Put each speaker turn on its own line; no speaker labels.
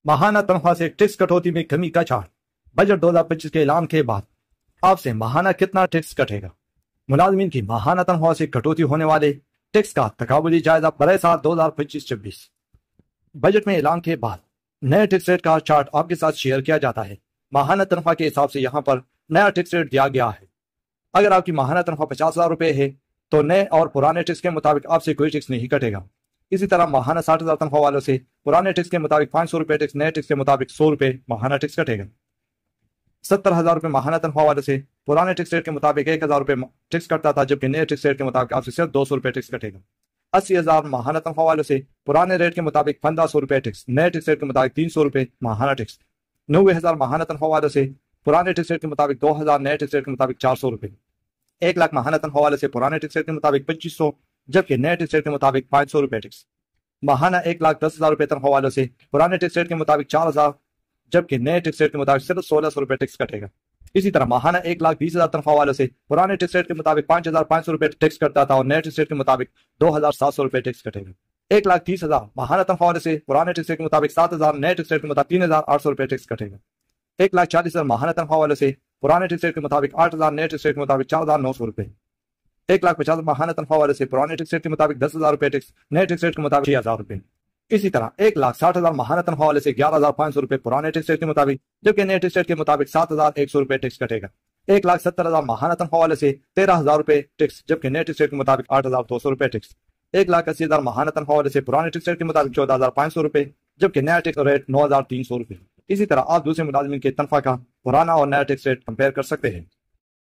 माहाना तनख्वाह से टैक्स कटौती में कमी का चार्ट। बजट 2025 के ऐलान के बाद आपसे माहाना कितना टैक्स कटेगा? मुलाजमीन की माहाना तनख्वाह से कटौती होने वाले टैक्स का तकाबुली जायजा बरए साल 2025-26। बजट में ऐलान के बाद नए टैक्स रेट का चार्ट आपके साथ शेयर किया जाता है। माहाना तनख्वाह के हिसाब से यहाँ पर नया टैक्स रेट दिया गया है। अगर आपकी माहाना तनख्वाह 50,000 रुपये है तो नए और पुराने टैक्स के मुताबिक आपसे कोई टैक्स नहीं कटेगा। इसी तरह माहाना 60,000 तनख्वाह वालों से पुराने टैक्स के मुताबिक 500 रुपये टैक्स, नए टैक्स के मुताबिक 100 रुपये माहाना टैक्स कटेगा। 70,000 रुपये माहाना तनख्वाह वालों से पुराने टैक्स रेट के मुताबिक 1,000 रुपये टैक्स कटता था, जबकि नए टैक्स रेट के मुताबिक आपसे सिर्फ 200 रुपये टैक्स कटेगा। 80,000 माहाना तनख्वाह वालों से पुराने रेट के मुताबिक 1,500 रुपये टैक्स, नए टैक्स रेट के मुताबिक 300 रुपये माहाना टैक्स। 90,000 माहाना तनख्वाह वालों से पुराने टैक्स रेट के मुताबिक 2,000, नए टैक्स रेट के मुताबिक 400 रुपये। 1 लाख माहाना तनख्वाह वालों से पुराने टैक्स रेट के मुताबिक 2500, जबकि नए टैक्स रेट के मुताबिक 500 रुपये टैक्स। माहाना 1,10,000 रुपये तनख्वाह वालों से पुराने टैक्स रेट के मुताबिक 4,000, जबकि नए टैक्स रेट के मुताबिक सिर्फ 1,600 रुपये टैक्स कटेगा। इसी तरह माहाना 1,20,000 तनख्वाह वालों से पुराने टैक्स रेट के मुताबिक 5,500 रुपये टैक्स कटता था और नए टैक्स रेट के मुताबिक 2,700 रुपये टैक्स कटेगा। 1,30,000 माहाना तनख्वाह वालों से पुराने टैक्स रेट के मुताबिक 7,000, नए टैक्स रेट के मुताबिक 3,800 रुपये टैक्स कटेगा। 1,40,000 माहाना तनख्वाह वालों से पुराने टैक्स रेट के मुताबिक 8,000, नए टैक्स रेट के मुताबिक 4,900 रुपये। 1,50,000 माहाना तनख्वाह वालों से पुराने टैक्स रेट के मुताबिक 10,000 रुपये टैक्स, नए टैक्स रेट के मुताबिक 6,000 रुपये। इसी तरह 1,60,000 माहाना तनख्वाह वाले से 11,500 रुपये पुराने टैक्स रेट के मुताबिक, जबकि नए टैक्स रेट के मुताबिक 7,100 रुपये टैक्स कटेगा। 1,70,000 माहाना तनख्वाह वाले से 13,000 रुपये टैक्स, जबकि नए टैक्स रेट के मुताबिक 8,200 रुपये टैक्स। 1,80,000 माहाना तनख्वाह वाले से पुराने टैक्स रेट के मुताबिक 14,500 रुपये, जबकि नया टैक्स रेट 9,300 रुपये। इसी तरह आप दूसरे मुलाजमीन के तनख्वाह का पुराना और नया टैक्स रेट कंपेयर कर सकते हैं।